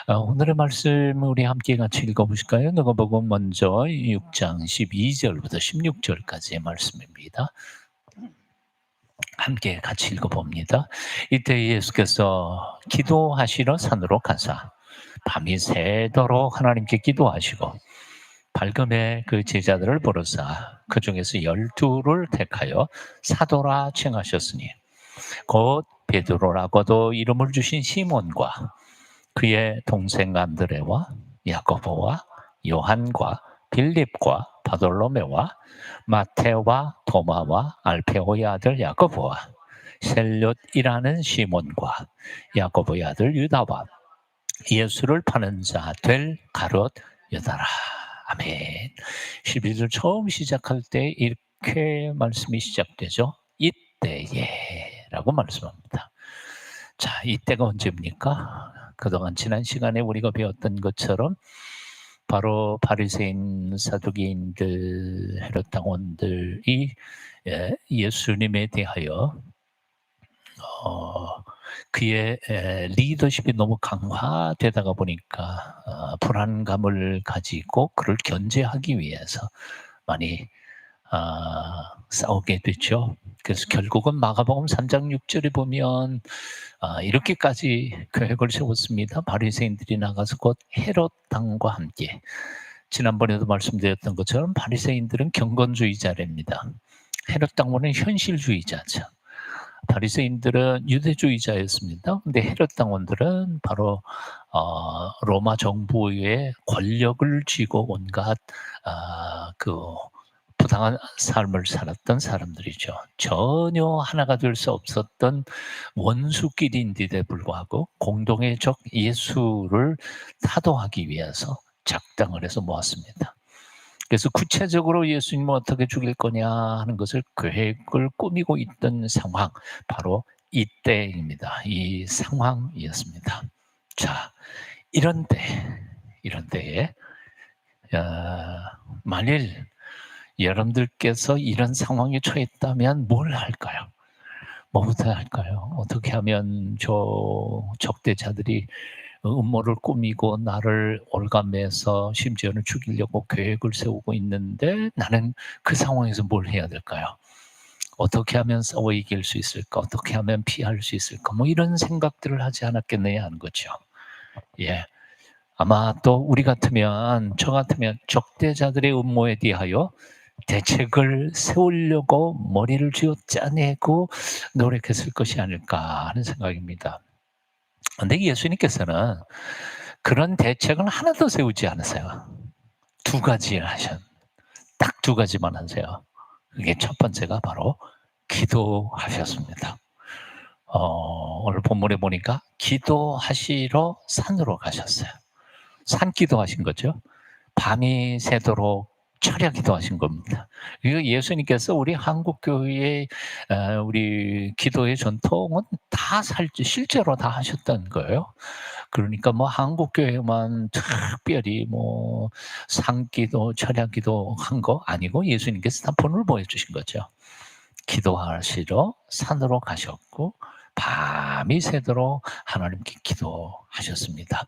오늘의 말씀 우리 함께 같이 읽어보실까요? 누가복음 먼저 6장 12절부터 16절까지의 말씀입니다. 함께 같이 읽어봅니다. 이때 예수께서 기도하시러 산으로 가사 밤이 새도록 하나님께 기도하시고 밝음에 그 제자들을 부르사 그 중에서 12를 택하여 사도라 칭하셨으니 곧 베드로라고도 이름을 주신 시몬과 그의 동생 안드레와 야고보와 요한과 빌립과 바돌로메와 마테와 도마와 알페오의 아들 야고보와 셀롯이라는 시몬과 야고보의 아들 유다와 예수를 파는 자 될 가롯 유다라. 아멘. 12절 처음 시작할 때 이렇게 말씀이 시작되죠. 이때에 라고 말씀합니다. 자, 이때가 언제입니까? 그동안 지난 시간에 우리가 배웠던 것처럼 바로 바리새인, 사두개인들, 헤롯 당원들이 예수님에 대하여 그의 리더십이 너무 강화되다가 보니까 불안감을 가지고 그를 견제하기 위해서 많이 싸우게 됐죠. 그래서 결국은 마가복음 3장 6절에 보면 이렇게까지 계획을 세웠습니다. 바리새인들이 나가서 곧 헤롯 당과 함께, 지난번에도 말씀드렸던 것처럼 바리새인들은 경건주의자랍니다. 헤롯 당원은 현실주의자죠. 바리새인들은 유대주의자였습니다. 근데 헤롯 당원들은 바로 로마 정부의 권력을 쥐고 온갖 그 부당한 삶을 살았던 사람들이죠. 전혀 하나가 될 수 없었던 원수끼리인데도 불구하고 공동의 적 예수를 타도하기 위해서 작당을 해서 모았습니다. 그래서 구체적으로 예수님을 어떻게 죽일 거냐 하는 것을 계획을 꾸미고 있던 상황, 바로 이때입니다. 이 상황이었습니다. 자, 이런 때에 만일 여러분들께서 이런 상황에 처했다면 뭘 할까요? 뭐부터 할까요? 어떻게 하면 저 적대자들이 음모를 꾸미고 나를 올감해서 심지어는 죽이려고 계획을 세우고 있는데 나는 그 상황에서 뭘 해야 될까요? 어떻게 하면 싸워 이길 수 있을까? 어떻게 하면 피할 수 있을까? 뭐 이런 생각들을 하지 않았겠느냐 하는 거죠. 예. 아마 또 우리 같으면, 저 같으면 적대자들의 음모에 대하여 대책을 세우려고 머리를 쥐어 짜내고 노력했을 것이 아닐까 하는 생각입니다. 근데 예수님께서는 그런 대책은 하나도 세우지 않으세요. 두 가지를 딱 두 가지만 하세요. 그게 첫 번째가 바로 기도하셨습니다. 오늘 본문에 보니까 기도하시러 산으로 가셨어요. 산 기도하신 거죠. 밤이 새도록 철야 기도하신 겁니다. 이거 예수님께서 우리 한국 교회의 우리 기도의 전통은 다 실제로 다 하셨던 거예요. 그러니까 뭐 한국 교회만 특별히 뭐 산기도, 철야기도 한 거 아니고 예수님께서 다 본을 보여주신 거죠. 기도하시러 산으로 가셨고 밤이 새도록 하나님께 기도하셨습니다.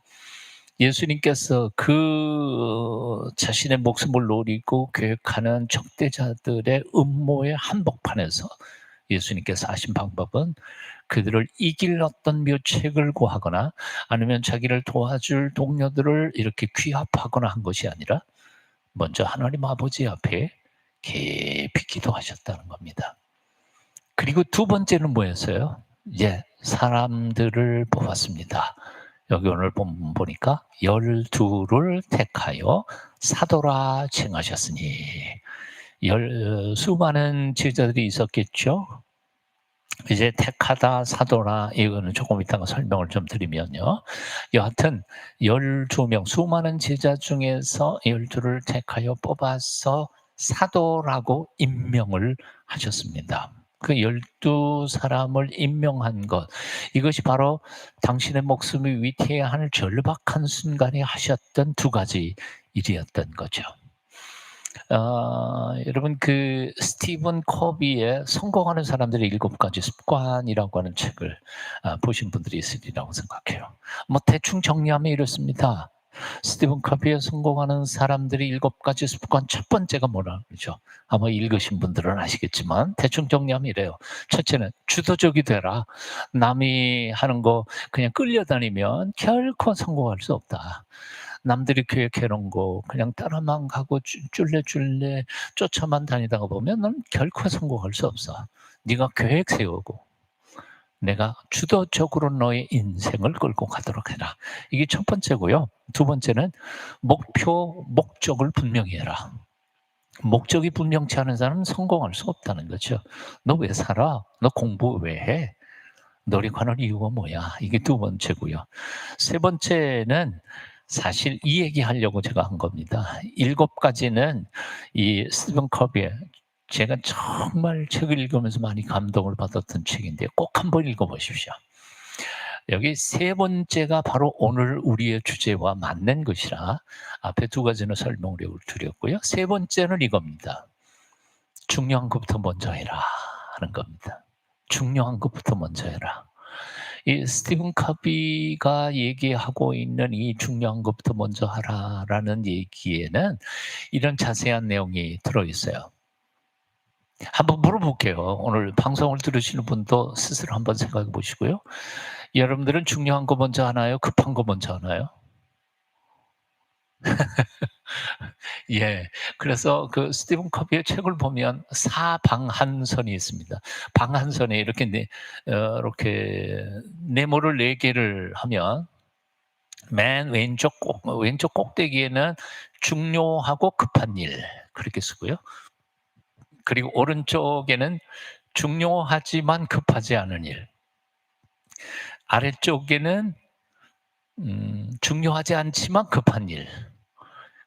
예수님께서 그 자신의 목숨을 노리고 계획하는 적대자들의 음모의 한복판에서 예수님께서 하신 방법은 그들을 이길 어떤 묘책을 구하거나 아니면 자기를 도와줄 동료들을 이렇게 귀합하거나 한 것이 아니라 먼저 하나님 아버지 앞에 깊이 기도하셨다는 겁니다. 그리고 두 번째는 뭐였어요? 사람들을 뽑았습니다. 여기 오늘 보니까 12를 택하여 사도라 칭하셨으니 수많은 제자들이 있었겠죠. 이제 택하다, 사도라, 이거는 조금 이따가 설명을 좀 드리면요. 여하튼 12명, 수많은 제자 중에서 12를 택하여 뽑아서 사도라고 임명을 하셨습니다. 그 12사람을 임명한 것, 이것이 바로 당신의 목숨이 위태해야 할 절박한 순간에 하셨던 두 가지 일이었던 거죠. 여러분 그 스티븐 커비의 성공하는 사람들의 7가지 습관이라고 하는 책을 보신 분들이 있으리라고 생각해요. 뭐 대충 정리하면 이렇습니다. 스티븐 커비의 성공하는 사람들의 7가지 습관 첫 번째가 뭐라 그러죠? 아마 읽으신 분들은 아시겠지만 대충 정리하면 이래요. 첫째는 주도적이 되라. 남이 하는 거 그냥 끌려다니면 결코 성공할 수 없다. 남들이 계획해 놓은 거 그냥 따라만 가고 쫄래쫄래 쫓아만 다니다가 보면 넌 결코 성공할 수 없어. 네가 계획 세우고 내가 주도적으로 너의 인생을 끌고 가도록 해라. 이게 첫 번째고요. 두 번째는 목적을 분명히 해라. 목적이 분명치 않은 사람은 성공할 수 없다는 거죠. 너 왜 살아? 너 공부 왜 해? 노력하는 이유가 뭐야? 이게 두 번째고요. 세 번째는 사실 이 얘기하려고 제가 한 겁니다. 7가지는 이 스티븐 커비의 제가 정말 책을 읽으면서 많이 감동을 받았던 책인데 꼭 한번 읽어 보십시오. 여기 세 번째가 바로 오늘 우리의 주제와 맞는 것이라 앞에 2가지는 설명을 드렸고요. 세 번째는 이겁니다. 중요한 것부터 먼저 해라 하는 겁니다. 중요한 것부터 먼저 해라. 이 스티븐 커비가 얘기하고 있는 이 "중요한 것부터 먼저 하라."라는 얘기에는 이런 자세한 내용이 들어 있어요. 한번 물어볼게요. 오늘 방송을 들으시는 분도 스스로 한번 생각해 보시고요. 여러분들은 중요한 거 먼저 하나요? 급한 거 먼저 하나요? 예. 그래서 그 스티븐 커비의 책을 보면 사방한선이 있습니다. 방한선에 이렇게 이렇게 네모를 4 개를 하면 맨 왼쪽 꼭대기에는 중요하고 급한 일 그렇게 쓰고요. 그리고 오른쪽에는 중요하지만 급하지 않은 일. 아래쪽에는 중요하지 않지만 급한 일.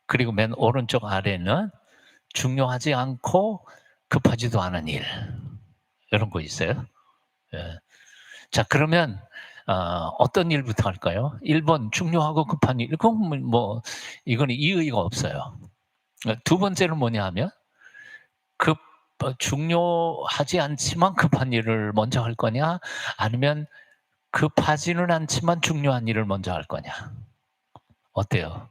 그리고 맨 오른쪽 아래는 중요하지 않고 급하지도 않은 일. 이런 거 있어요. 예. 자 그러면 어떤 일부터 할까요? 1번 중요하고 급한 일. 그건 뭐 이거는 이의가 없어요. 두 번째는 뭐냐 하면 급 중요하지 않지만 급한 일을 먼저 할 거냐 아니면 급하지는 않지만 중요한 일을 먼저 할 거냐. 어때요?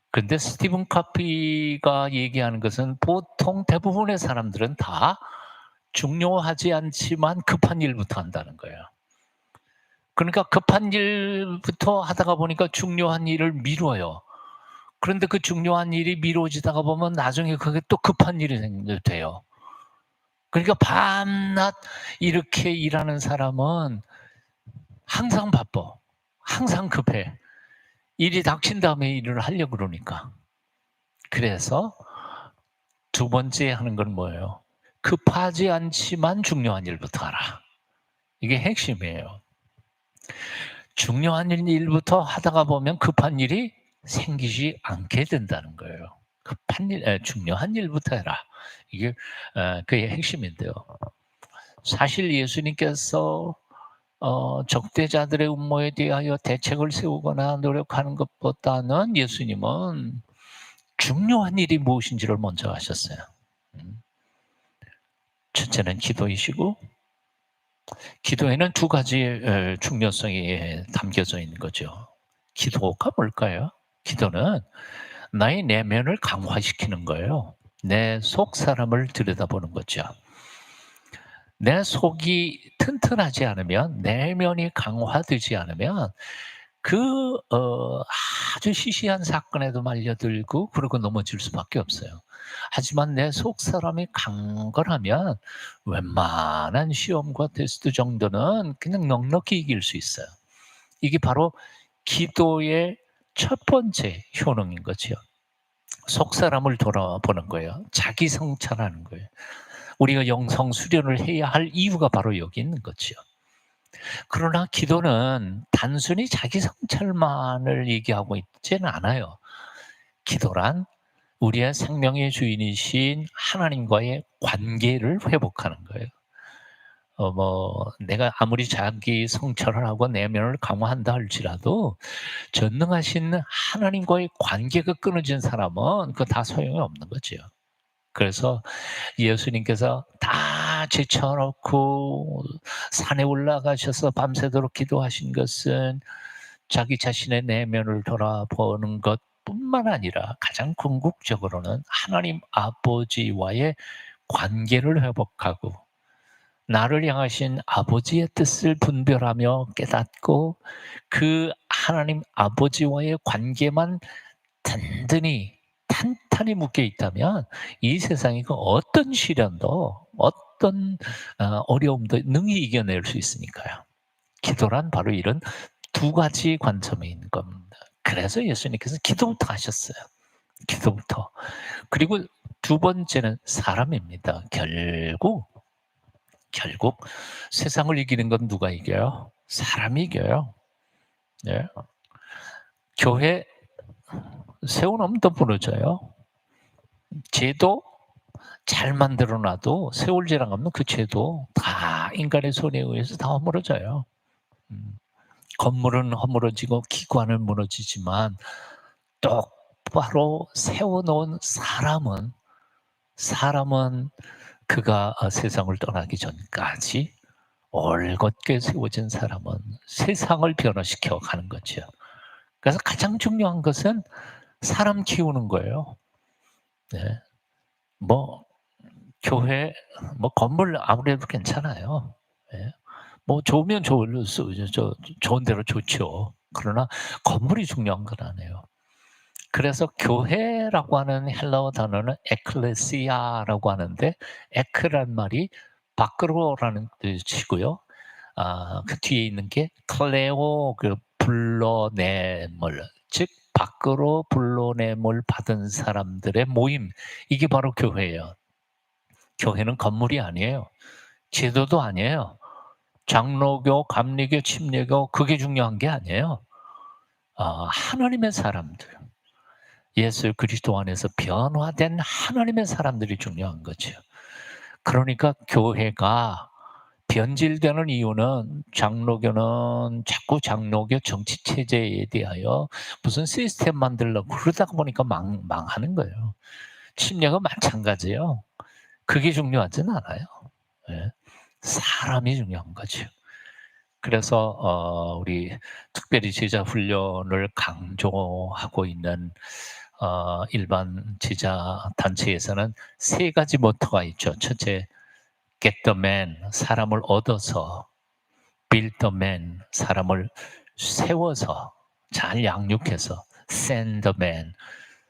근데 스티븐 커피가 얘기하는 것은 보통 대부분의 사람들은 다 중요하지 않지만 급한 일부터 한다는 거예요. 그러니까 급한 일부터 하다가 보니까 중요한 일을 미뤄요. 그런데 그 중요한 일이 미뤄지다가 보면 나중에 그게 또 급한 일이 돼요. 그러니까 밤낮 이렇게 일하는 사람은 항상 바빠. 항상 급해. 일이 닥친 다음에 일을 하려고 그러니까. 그래서 두 번째 하는 건 뭐예요? 급하지 않지만 중요한 일부터 하라. 이게 핵심이에요. 중요한 일부터 하다가 보면 급한 일이 생기지 않게 된다는 거예요. 중요한 일부터 해라. 이게 그게 핵심인데요. 사실 예수님께서 적대자들의 음모에 대하여 대책을 세우거나 노력하는 것보다는 예수님은 중요한 일이 무엇인지를 먼저 하셨어요. 첫째는 기도이시고 기도에는 2가지의 중요성이 담겨져 있는 거죠. 기도가 뭘까요? 기도는 나의 내면을 강화시키는 거예요. 내 속 사람을 들여다보는 거죠. 내 속이 튼튼하지 않으면 내면이 강화되지 않으면 그 아주 시시한 사건에도 말려들고 그러고 넘어질 수밖에 없어요. 하지만 내 속 사람이 강건하면 웬만한 시험과 테스트 정도는 그냥 넉넉히 이길 수 있어요. 이게 바로 기도의 첫 번째 효능인 거죠. 속 사람을 돌아보는 거예요. 자기 성찰하는 거예요. 우리가 영성 수련을 해야 할 이유가 바로 여기 있는 거죠. 그러나 기도는 단순히 자기 성찰만을 얘기하고 있지는 않아요. 기도란 우리의 생명의 주인이신 하나님과의 관계를 회복하는 거예요. 내가 아무리 자기 성찰을 하고 내면을 강화한다 할지라도 전능하신 하나님과의 관계가 끊어진 사람은 그거 다 소용이 없는 거지요. 그래서 예수님께서 다 제쳐 놓고 산에 올라가셔서 밤새도록 기도하신 것은 자기 자신의 내면을 돌아보는 것뿐만 아니라 가장 궁극적으로는 하나님 아버지와의 관계를 회복하고 나를 향하신 아버지의 뜻을 분별하며 깨닫고 그 하나님 아버지와의 관계만 단단히 탄탄히 묶여 있다면 이 세상의 그 어떤 시련도 어떤 어려움도 능히 이겨낼 수 있으니까요. 기도란 바로 이런 두 가지 관점에 있는 겁니다. 그래서 예수님께서 기도부터 하셨어요. 기도부터. 그리고 두 번째는 사람입니다. 결국 세상을 이기는 건 누가 이겨요? 사람이 이겨요. 네. 교회 세워놓으면 또 무너져요. 제도 잘 만들어 놔도 세월지랑 없는 그 제도 다 인간의 손에 의해서 다 허물어져요. 음. 건물은 허물어지고 기관은 무너지지만 똑바로 세워 놓은 사람은 그가 세상을 떠나기 전까지 올곧게 세워진 사람은 세상을 변화시켜 가는 거죠. 그래서 가장 중요한 것은 사람 키우는 거예요. 네. 뭐 교회 건물 아무래도 괜찮아요. 예. 좋으면 좋은 대로 좋죠. 그러나 건물이 중요한 건 아니에요. 그래서 교회라고 하는 헬라어 단어는 에클레시아라고 하는데 에크란 말이 밖으로라는 뜻이고요. 그 뒤에 있는 게 클레오 그 불러냄을 즉 밖으로 불러냄을 받은 사람들의 모임 이게 바로 교회예요. 교회는 건물이 아니에요. 제도도 아니에요. 장로교, 감리교, 침례교 그게 중요한 게 아니에요. 하나님의 사람들. 예수 그리스도 안에서 변화된 하나님의 사람들이 중요한 거죠. 그러니까 교회가 변질되는 이유는 장로교는 자꾸 장로교 정치 체제에 대하여 무슨 시스템 만들려고 그러다가 보니까 망하는 거예요. 침례가 마찬가지예요. 그게 중요하진 않아요. 예. 사람이 중요한 거죠. 그래서 우리 특별히 제자 훈련을 강조하고 있는 일반 제자 단체에서는 세 가지 모토가 있죠. 첫째, get the man, 사람을 얻어서 build the man, 사람을 세워서 잘 양육해서 send the man,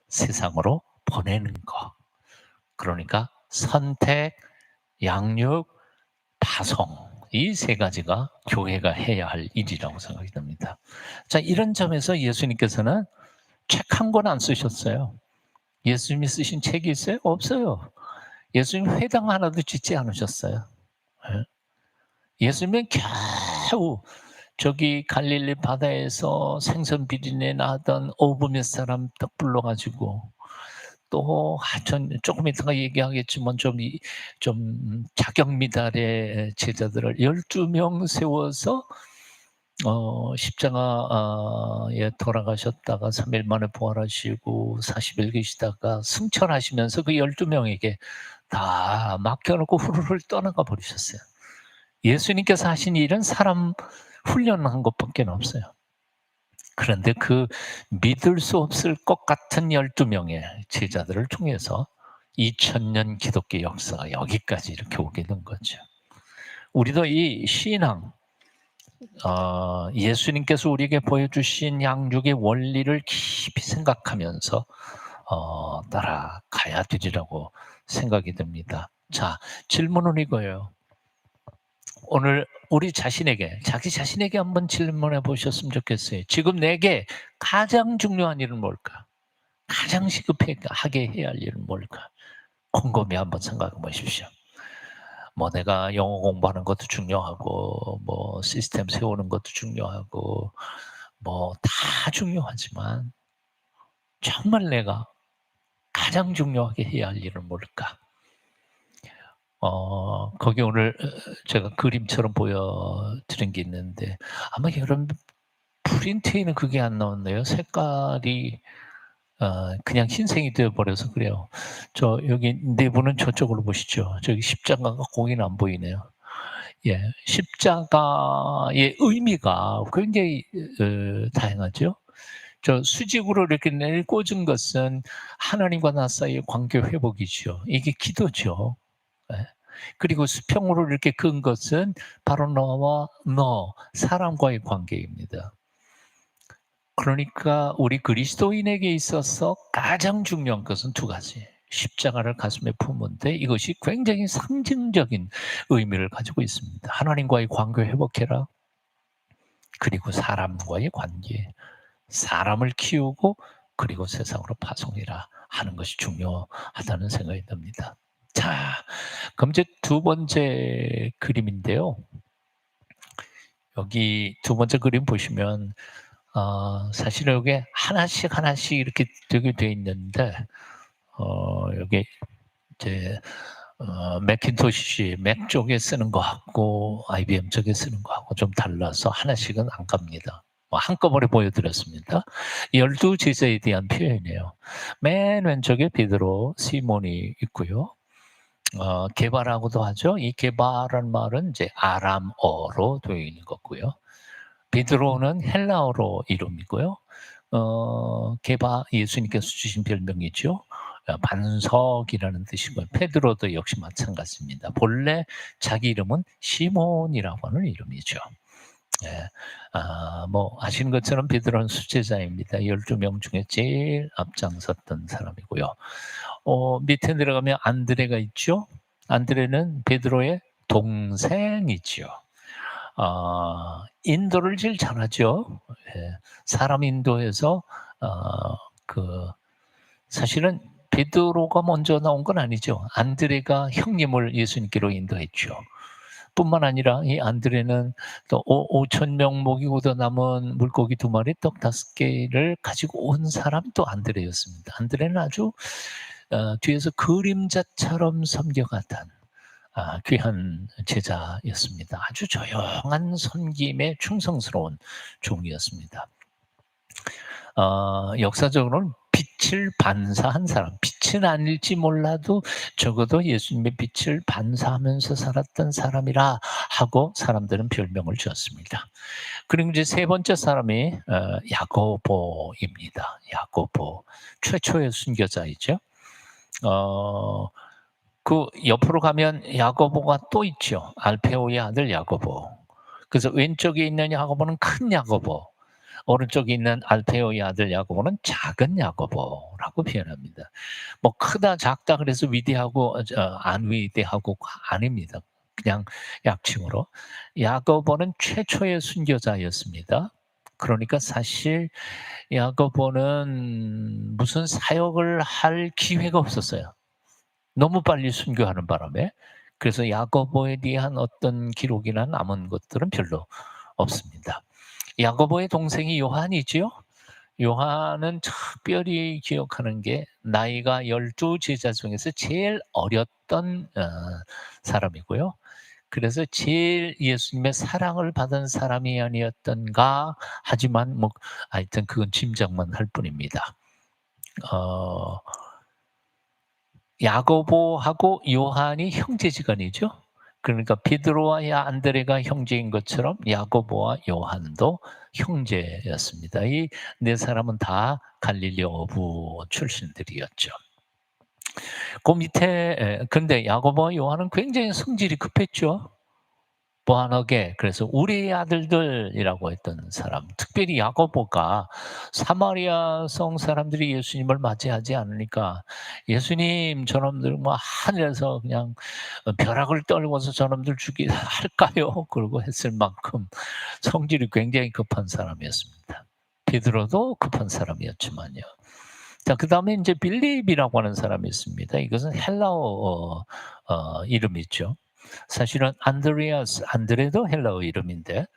세상으로 보내는 거. 그러니까 선택, 양육, 파송 이 세 가지가 교회가 해야 할 일이라고 생각이 듭니다. 자, 이런 점에서 예수님께서는 책 한 권 안 쓰셨어요. 예수님이 쓰신 책이 있어요? 없어요. 예수님 회당 하나도 짓지 않으셨어요. 예. 예수님은 겨우 저기 갈릴리 바다에서 생선 비린내 나던 어부 몇 사람 딱 불러 가지고 또 전 조금 이따가 얘기하겠지만 좀 자격 미달의 제자들을 12명 세워서 십자가에 돌아가셨다가 3일 만에 부활하시고 40일 계시다가 승천하시면서 그 12명에게 다 맡겨 놓고 후루룩 떠나가 버리셨어요. 예수님께서 하신 일은 사람 훈련한 것밖에 없어요. 그런데 그 믿을 수 없을 것 같은 12명의 제자들을 통해서 2000년 기독교 역사가 여기까지 이렇게 오게 된 거죠. 우리도 이 신앙 예수님께서 우리에게 보여주신 양육의 원리를 깊이 생각하면서 따라가야 되리라고 생각이 듭니다. 자, 질문은 이거예요. 오늘 우리 자신에게 자기 자신에게 한번 질문해 보셨으면 좋겠어요. 지금 내게 가장 중요한 일은 뭘까? 가장 시급하게 해야 할 일은 뭘까? 곰곰이 한번 생각해 보십시오. 내가 영어 공부하는 것도 중요하고 시스템 세우는 것도 중요하고 다 중요하지만 정말 내가 가장 중요하게 해야 할 일은 뭘까? 거기 오늘 제가 그림처럼 보여드린 게 있는데 아마 여러분 프린트에는 그게 안 나왔네요. 색깔이 그냥 흰색이 되어 버려서 그래요. 여기 내부는 저쪽으로 보시죠. 저기 십자가가 거기는 안 보이네요. 예. 십자가의 의미가 굉장히 다양하죠. 수직으로 이렇게 꽂은 것은 하나님과 나 사이의 관계 회복이죠. 이게 기도죠. 예. 그리고 수평으로 이렇게 그은 것은 바로 너와 너, 사람과의 관계입니다. 그러니까 우리 그리스도인에게 있어서 가장 중요한 것은 두 가지. 십자가를 가슴에 품은데 이것이 굉장히 상징적인 의미를 가지고 있습니다. 하나님과의 관계 회복해라. 그리고 사람과의 관계. 사람을 키우고 그리고 세상으로 파송해라 하는 것이 중요하다는 생각이 듭니다. 자, 그럼 이제 두 번째 그림인데요. 여기 두 번째 그림 보시면 사실은 여기에 하나씩 하나씩 이렇게 되게 돼 있는데 여기 이제 매킨토시 맥 쪽에 쓰는 거하고 IBM 쪽에 쓰는 거하고 좀 달라서 하나씩은 안 갑니다. 한꺼번에 보여드렸습니다. 12 제자에 대한 표현이에요. 맨 왼쪽에 베드로, 시몬이 있고요. 게바라고도 하죠. 이 게바라는 말은 이제 아람어로 되어 있는 거고요. 베드로는 헬라어로 이름이고요. 게바 예수님께서 주신 별명이죠. 반석이라는 뜻이고요. 베드로도 역시 마찬가지입니다. 본래 자기 이름은 시몬이라고 하는 이름이죠. 예. 뭐 아시는 것처럼 베드로는 수제자입니다. 12명 중에 제일 앞장섰던 사람이고요. 밑에 내려가면 안드레가 있죠. 안드레는 베드로의 동생이죠. 인도를 제일 잘하죠. 예. 사람 인도해서 그 사실은 베드로가 먼저 나온 건 아니죠. 안드레가 형님을 예수님께로 인도했죠. 뿐만 아니라 이 안드레는 또 5,000명 먹이고 더 남은 물고기 2마리, 떡 5개를 가지고 온 사람이 또 안드레였습니다. 안드레는 아주 뒤에서 그림자처럼 섬겨갔던 귀한 제자였습니다. 아주 조용한 섬김에 충성스러운 종이었습니다. 역사적으로는 빛을 반사한 사람, 빛은 아닐지 몰라도 적어도 예수님의 빛을 반사하면서 살았던 사람이라 하고 사람들은 별명을 지었습니다. 그리고 이제 세 번째 사람이 야고보입니다. 야고보, 최초의 순교자이죠. 그 옆으로 가면 야고보가 또 있죠. 알페오의 아들 야고보. 그래서 왼쪽에 있는 야고보는 큰 야고보, 오른쪽에 있는 알페오의 아들 야고보는 작은 야고보라고 표현합니다. 뭐 크다 작다 그래서 위대하고 안 위대하고 아닙니다. 그냥 약칭으로. 야고보는 최초의 순교자였습니다. 그러니까 사실 야고보는 무슨 사역을 할 기회가 없었어요. 너무 빨리 순교하는 바람에. 그래서 야고보에 대한 어떤 기록이나 남은 것들은 별로 없습니다. 야고보의 동생이 요한이지요. 요한은 특별히 기억하는 게 나이가 12 제자 중에서 제일 어렸던 사람이고요. 그래서 제일 예수님의 사랑을 받은 사람이 아니었던가 하지만 뭐 하여튼 그건 짐작만 할 뿐입니다. 야고보하고 요한이 형제지간이죠. 그러니까 베드로와 안드레가 형제인 것처럼 야고보와 요한도 형제였습니다. 이 네 사람은 다 갈릴리 어부 출신들이었죠. 그 밑에 근데 야고보와 요한은 굉장히 성질이 급했죠. 무한하게. 그래서 우리 아들들이라고 했던 사람, 특별히 야고보가 사마리아 성 사람들이 예수님을 맞이하지 않으니까 예수님 저놈들 뭐 하늘에서 그냥 벼락을 떨고서 저놈들 죽이게 할까요? 그러고 했을 만큼 성질이 굉장히 급한 사람이었습니다. 베드로도 급한 사람이었지만요. 자, 그다음에 이제 빌립이라고 하는 사람이 있습니다. 이것은 헬라어 이름이죠. 사실은 안드레아스, 안드레도 헬라어 이름인데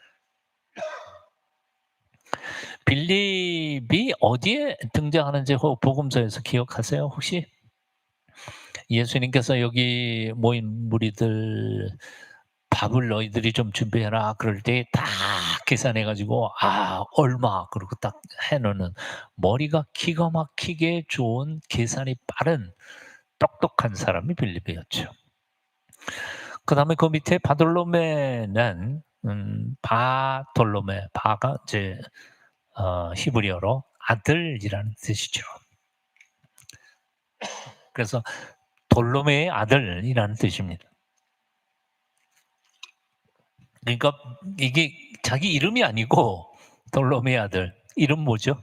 빌립이 어디에 등장하는지 복음서에서 기억하세요 혹시? 예수님께서 여기 모인 무리들 "밥을 너희들이 좀 준비해라." 그럴 때 다 계산해 가지고 얼마 그러고 딱 해 놓는 머리가 기가 막히게 좋은 계산이 빠른 똑똑한 사람이 빌립이었죠. 그다음에 그 밑에 바돌로메는 바돌로메 바가 이제 히브리어로 아들이라는 뜻이죠. 그래서 돌로메의 아들이라는 뜻입니다. 그러니까 이게 자기 이름이 아니고 돌로메의 아들. 이름 뭐죠?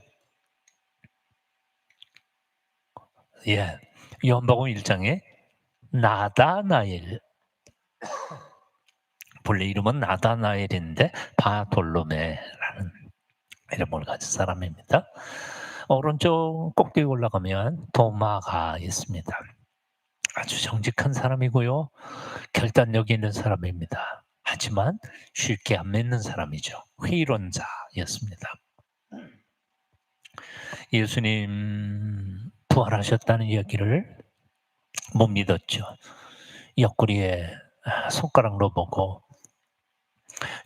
예. 요한복음 1 장에 나다나엘. 본래 이름은 나다나엘인데 바돌로메라는 이름을 가진 사람입니다. 오른쪽 꼭대기 올라가면 도마가 있습니다. 아주 정직한 사람이고요. 결단력 있는 사람입니다. 하지만 쉽게 안 믿는 사람이죠. 회의론자였습니다. 예수님 부활하셨다는 이야기를 못 믿었죠. 옆구리에 손가락으로 보고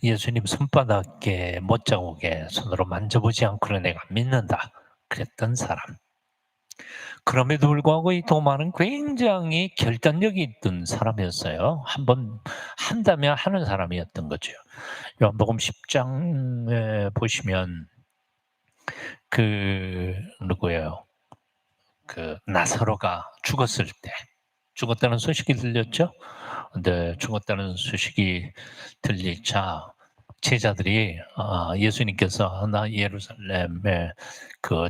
예수님 손바닥에 못자국에 손으로 만져보지 않고는 내가 믿는다. 그랬던 사람. 그럼에도 불구하고 이 도마는 굉장히 결단력이 있던 사람이었어요. 한번 한다면 하는 사람이었던 거죠. 요한복음 10장에 보시면 누구예요? 나사로가 죽었을 때 죽었다는 소식이 들렸죠? 근데 죽었다는 소식이 들리자 제자들이 예수님께서 "나 예루살렘에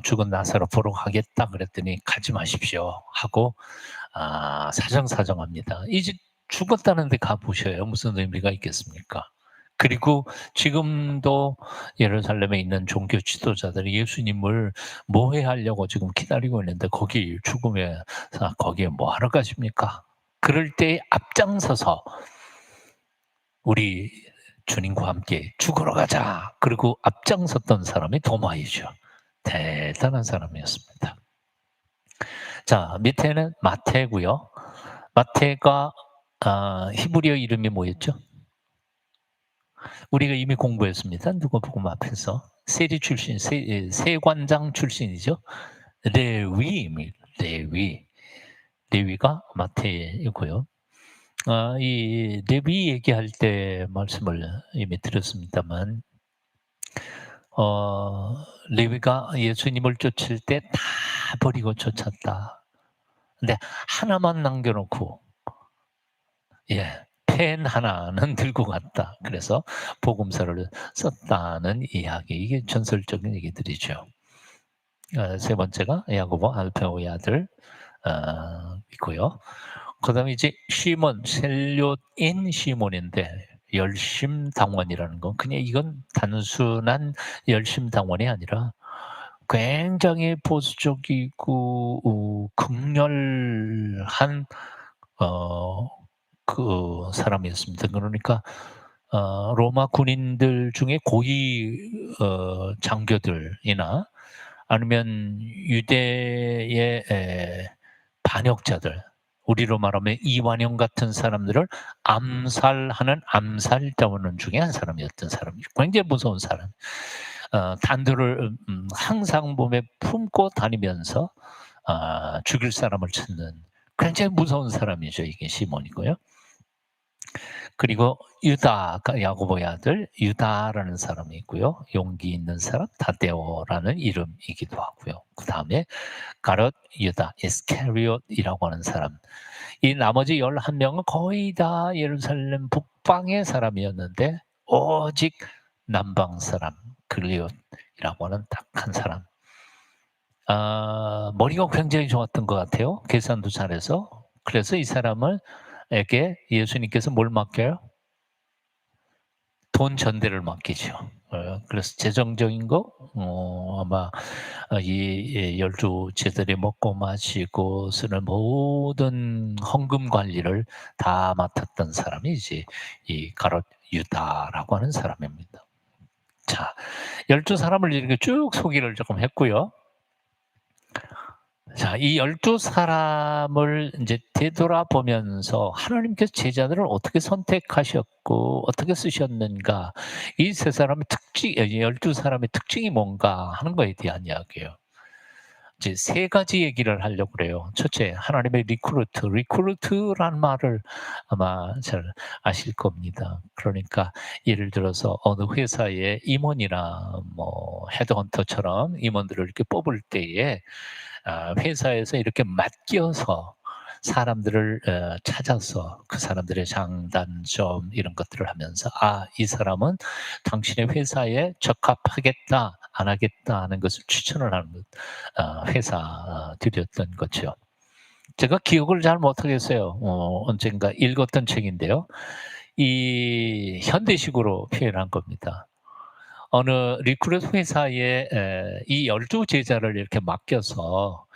죽은 나사로 보러 가겠다." 그랬더니 "가지 마십시오." 하고 사정사정합니다. 이제 죽었다는 데 가 보셔야 무슨 의미가 있겠습니까? 그리고 지금도 예루살렘에 있는 종교 지도자들이 예수님을 모해하려고 지금 기다리고 있는데 거기 죽음에 거기에 뭐 하러 가십니까? 그럴 때 앞장서서 "우리 주님과 함께 죽으러 가자." 그리고 앞장섰던 사람이 도마이죠. 대단한 사람이었습니다. 자, 밑에는 마태고요. 마태가 히브리어 이름이 뭐였죠? 우리가 이미 공부했습니다. 누가복음 앞에서 세리 출신, 세관장 출신이죠. 레위입니다. 레위. 레위가 마태이고요. 이 레위 얘기할 때 말씀을 이미 드렸습니다만, 레위가 예수님을 쫓을 때 다 버리고 쫓았다. 근데 하나만 남겨놓고, 펜 하나는 들고 갔다. 그래서 복음서를 썼다는 이야기. 이게 전설적인 얘기들이죠. 세 번째가 야고보 알페오의 아들 있고요. 그다음에 이제 시몬, 셀롯인 시몬인데 열심당원이라는 건 그냥 이건 단순한 열심당원이 아니라 굉장히 보수적이고 극렬한 사람이었습니다. 그러니까 로마 군인들 중에 고위 장교들이나 아니면 유대의 반역자들, 우리로 말하면 이완용 같은 사람들을 암살하는 암살자원 중에 한 사람이었던 사람이죠. 굉장히 무서운 사람. 단도를 항상 몸에 품고 다니면서 죽일 사람을 찾는 굉장히 무서운 사람이죠. 이게 시몬이고요. 그리고 유다가 야고보의 아들 유다라는 사람이 있고요. 용기 있는 사람 다데오라는 이름이기도 하고요. 그다음에 가롯, 유다, 이스카리옷이라고 하는 사람. 이 나머지 11명은 거의 다 예루살렘 북방의 사람이었는데 오직 남방 사람 글리옷이라고 하는 딱 한 사람. 머리가 굉장히 좋았던 것 같아요. 계산도 잘해서. 그래서 이 사람에게 예수님께서 뭘 맡겨요? 돈 전대를 맡기죠. 그래서 재정적인 거 아마 이 열두 제들이 먹고 마시고 쓰는 모든 헌금 관리를 다 맡았던 사람이 이제 이 가롯 유다라고 하는 사람입니다. 자, 12 사람을 이렇게 쭉 소개를 조금 했고요. 자, 이 12 사람을 인제 되돌아보면서 하나님께서 제자들을 어떻게 선택하셨고 어떻게 쓰셨는가, 이 세 사람의 특징, 12 사람의 특징이 뭔가 하는 거에 대한 이야기예요. 이제 세 가지 얘기를 하려고 그래요. 첫째, 하나님의 리크루트. 리크루트라는 말을 아마 잘 아실 겁니다. 그러니까 예를 들어서 어느 회사의 임원이나 뭐 헤드헌터처럼 임원들을 이렇게 뽑을 때에 회사에서 이렇게 맡겨서 사람들을 찾아서 그 사람들의 장단점 이런 것들을 하면서 '아, 이 사람은 당신의 회사에 적합하겠다, 안 하겠다.' 하는 것을 추천을 하는 것, 회사들이었던 거죠. 제가 기억을 잘 못하겠어요. 언젠가 읽었던 책인데요. 이 현대식으로 표현한 겁니다. 어느 리크루트 회사에 이 12 제자를 이렇게 맡겨서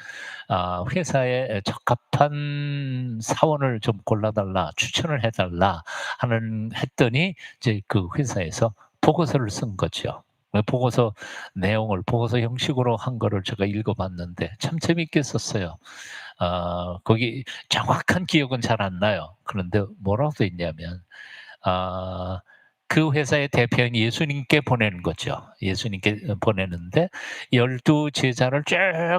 회사에 적합한 사원을 좀 골라 달라, 추천을 해 달라 하는 했더니 이제 그 회사에서 보고서를 쓴 거죠. 보고서 내용을 보고서 형식으로 한 거를 제가 읽어 봤는데 참 재밌게 썼어요. 거기 정확한 기억은 잘 안 나요. 그런데 뭐라고 써 있냐면 아 그 회사의 대표인 예수님께 보내는 거죠. 예수님께 보내는데 12 제자를 쭉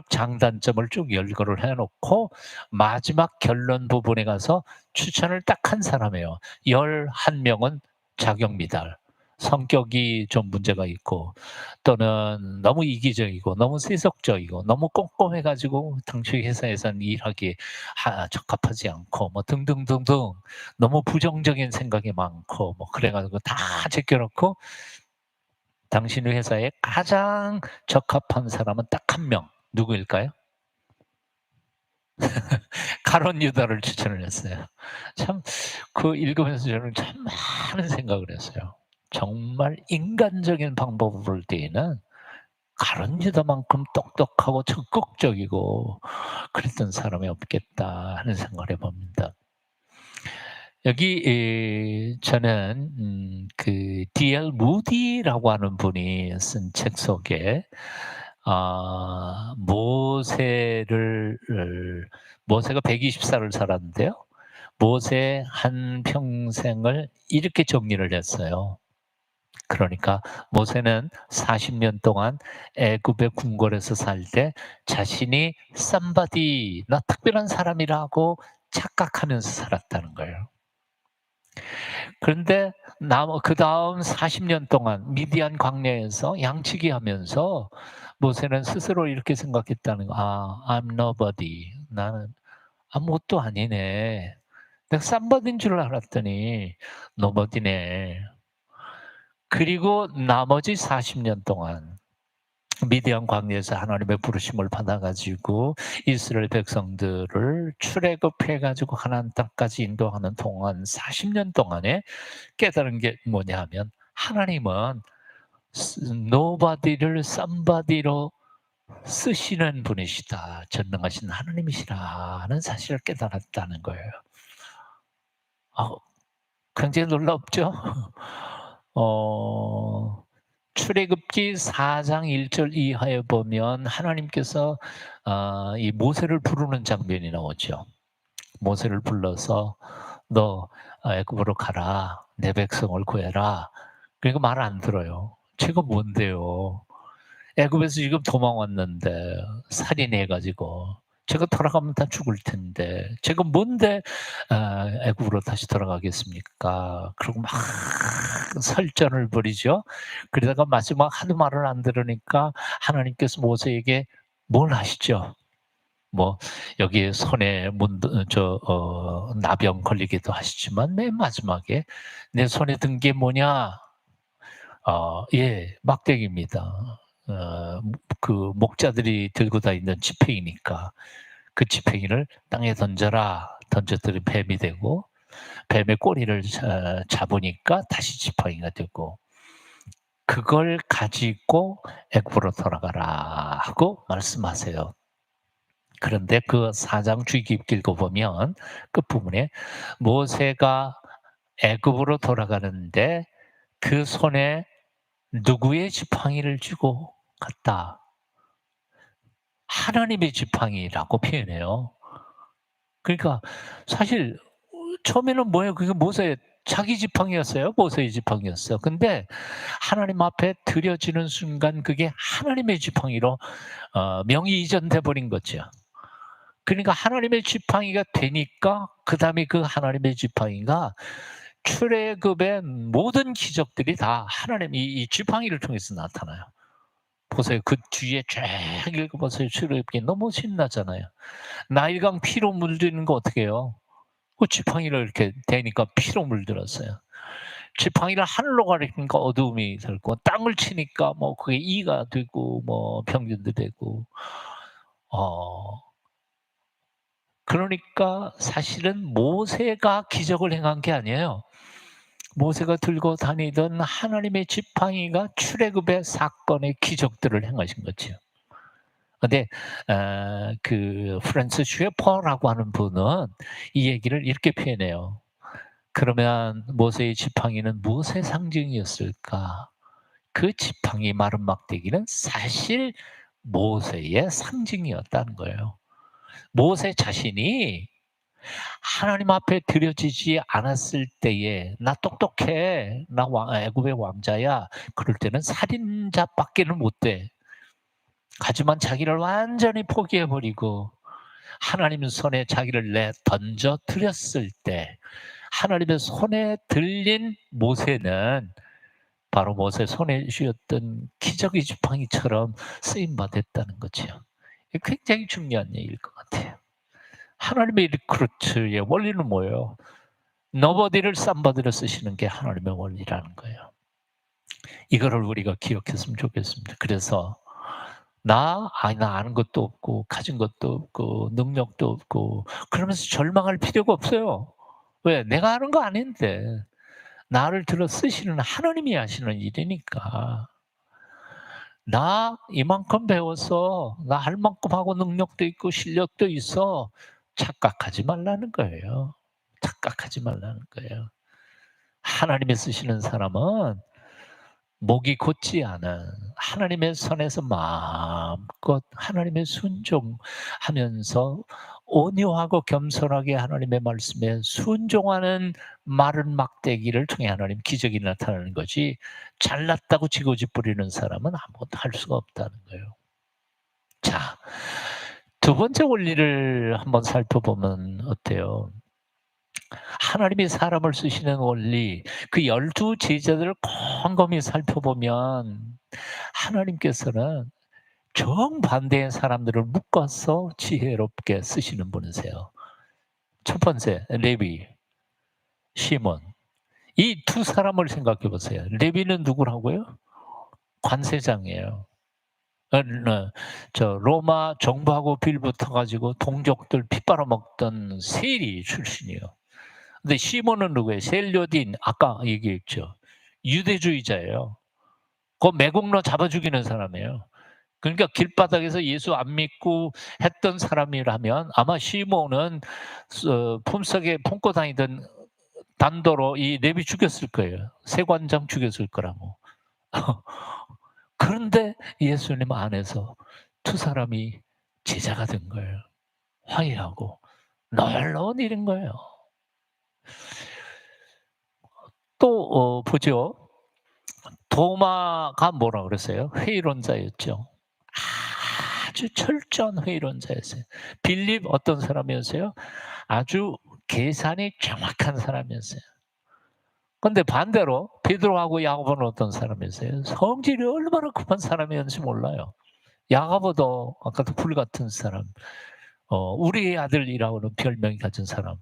장단점을 쭉 열거를 해 놓고 마지막 결론 부분에 가서 추천을 딱 한 사람이에요. 11 명은 자격 미달. 성격이 좀 문제가 있고 또는 너무 이기적이고 너무 세속적이고 너무 꼼꼼해 가지고 당시 회사에서는 일하기에 적합하지 않고 뭐 등등등등 너무 부정적인 생각이 많고 뭐 그래 가지고 다 제껴 놓고 당신 회사에 가장 적합한 사람은 딱 한 명. 누구일까요? 가론 유다를 추천을 했어요. 참 그 읽으면서 저는 참 많은 생각을 했어요. 정말 인간적인 방법을 볼 때에는 가론 유다만큼 똑똑하고 적극적이고 그랬던 사람이 없겠다 하는 생각을 해 봅니다. 여기 저는 D.L. 무디라고 하는 분이 쓴 책 속에 모세를 모세가 120 살을 살았는데요. 모세 한 평생을 이렇게 정리를 했어요. 그러니까 모세는 40년 동안 애굽의 궁궐에서 살 때 자신이 somebody, 나 특별한 사람이라고 착각하면서 살았다는 거예요. 그런데 그다음 40년 동안 미디안 광야에서 양치기 하면서 모세는 스스로 이렇게 생각했다는 거. '아, I'm nobody. 나는 아무것도 아니네. 내가 somebody인 줄 알았더니 nobody네.' 그리고 나머지 40년 동안 미디안 광야에서 하나님의 부르심을 받아 가지고 이스라엘 백성들을 출애굽해 가지고 가나안 땅까지 인도하는 동안 40년 동안에 깨달은 게 뭐냐 하면 '하나님은 nobody를 somebody로 쓰시는 분이시다. 전능하신 하나님이시라.'는 사실을 깨달았다는 거예요. 아, 굉장히 놀랍죠? 어 출애굽기 4장 1절 이하에 보면 하나님께서 이 모세를 부르는 장면이 나오죠. 모세를 불러서 "너 애굽으로 가라. 내 백성을 구해라." 그러니까 말을 안 들어요. 제가 뭔데요. 애굽에서 지금 도망 왔는데 살인해 가지고 제가 돌아가면 다 죽을 텐데 제가 뭔데 애굽으로 다시 돌아가겠습니까? 그러고 막 설전을 벌이죠. 그러다가 마지막 하도 말을 안 들으니까 하나님께서 모세에게 뭘 하시죠? 뭐 여기에 손에 나병 걸리기도 하시지만 맨 마지막에 "내 손에 든 게 뭐냐?" 예. 막대기입니다. 그 목자들이 들고 다니는 지팡이니까 그 지팡이를 땅에 던져라. 던졌더니 뱀이 되고 뱀의 꼬리를 잡으니까 다시 지팡이가 되고 "그걸 가지고 애굽으로 돌아가라." 하고 말씀하세요. 그런데 그 4장 주의 깊게 읽어보면 끝부분에 모세가 애굽으로 돌아가는데 그 손에 누구의 지팡이를 쥐고 갔다. 하나님의 지팡이라고 표현해요. 그러니까 사실 처음에는 뭐예요? 그게 모세의 자기 지팡이였어요? 모세의 지팡이였어요. 근데 하나님 앞에 드려지는 순간 그게 하나님의 지팡이로 명이 이전돼 버린 거죠. 그러니까 하나님의 지팡이가 되니까 그다음에 그 하나님의 지팡이가 출애굽의 모든 기적들이 다 하나님 이 지팡이를 통해서 나타나요. 보세요. 그 뒤에 쫙 읽어보세요. 출애굽기 너무 신나잖아요. 나일강 피로 물드는 거 어떻게 해요? 그 지팡이를 이렇게 대니까 피로 물들었어요. 지팡이를 하늘로 가리키니까 어두움이 들고 땅을 치니까 뭐 그게 이가 되고 뭐 병균도 되고 어 그러니까 사실은 모세가 기적을 행한 게 아니에요. 모세가 들고 다니던 하나님의 지팡이가 출애굽의 사건의 기적들을 행하신 거지요. 근데 그 프란츠 쉐퍼라고 하는 분은 이 얘기를 이렇게 표현해요. 그러면 모세의 지팡이는 무엇의 상징이었을까? 그 지팡이 마른 막대기는 사실 모세의 상징이었다는 거예요. 모세 자신이 하나님 앞에 드려지지 않았을 때에 "나 똑똑해. 나 애굽의 왕자야." 그럴 때는 살인자밖에는 못 돼. 하지만 자기를 완전히 포기해 버리고 하나님 손에 자기를 던져 드렸을 때 하나님의 손에 들린 모세는 바로 모세 손에 쥐었던 기적의 지팡이처럼 쓰임 받았다는 거죠. 굉장히 중요한 얘기일 것 같아요. 하나님의 리크루트의 원리는 뭐예요? 노보디를 쌈바디로 쓰시는 게 하나님의 원리라는 거예요. 이거를 우리가 기억했으면 좋겠습니다. 그래서 나 아는 것도 없고 가진 것도 없고 능력도 없고 그러면서 절망할 필요가 없어요. 왜? 내가 하는 거 아닌데 나를 들어 쓰시는 하나님이 하시는 일이니까. 나 이만큼 배워서 나 할 만큼 하고 능력도 있고 실력도 있어. 착각하지 말라는 거예요. 착각하지 말라는 거예요. 하나님이 쓰시는 사람은 목이 곧지 않은 하나님의 손에서 마음껏 하나님의 순종하면서 온유하고 겸손하게 하나님의 말씀에 순종하는 마른 막대기를 통해 하나님 기적이 나타나는 거지 잘났다고 지고집부리는 사람은 아무것도 할 수가 없다는 거예요. 자, 두 번째 원리를 한번 살펴보면 어때요? 하나님이 사람을 쓰시는 원리, 그 12 제자들을 곰곰이 살펴보면 하나님께서는 정반대의 사람들을 묶어서 지혜롭게 쓰시는 분이세요. 첫 번째 레위, 시몬. 이 두 사람을 생각해 보세요. 레위는 누구라고요? 관세장이에요. 저 로마 정부하고 빌붙어 가지고 동족들 피 빨아먹던 세리 출신이에요. 근데 시몬은 누구예요? 셀료딘 아까 얘기했죠. 유대주의자예요. 그 매국노 잡아 죽이는 사람이에요. 그러니까 길바닥에서 예수 안 믿고 했던 사람이라면 아마 시몬은 품속에 품고 다니던 단도로 이 레위 죽였을 거예요. 세관장 죽였을 거라고. 그런데 예수님 안에서 두 사람이 제자가 된 거예요. 화해하고 놀라운 일인 거예요. 또 보죠. 도마가 뭐라 그랬어요? 회의론자였죠. 아주 철저한 회의론자였어요. 빌립 어떤 사람이었어요? 아주 계산이 정확한 사람이었어요. 근데 반대로 베드로하고 야고보는 어떤 사람이었어요? 성질이 얼마나 급한 사람이었는지 몰라요. 야고보도 아까도 불 같은 사람, 우리의 아들이라고는 별명이 가진 사람.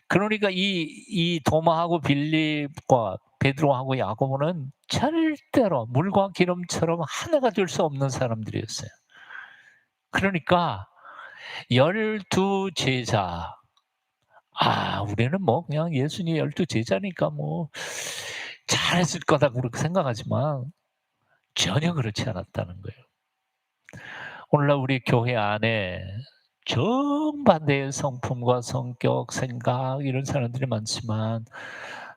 그러니까 이 도마하고 빌립과 베드로하고 야고보는 절대로 물과 기름처럼 하나가 될 수 없는 사람들이었어요. 그러니까 12 제자. 우리는 뭐 그냥 예수님 12 제자니까 뭐 잘했을 거다 그렇게 생각하지만 전혀 그렇지 않았다는 거예요. 오늘날 우리 교회 안에 정반대의 성품과 성격, 생각 이런 사람들이 많지만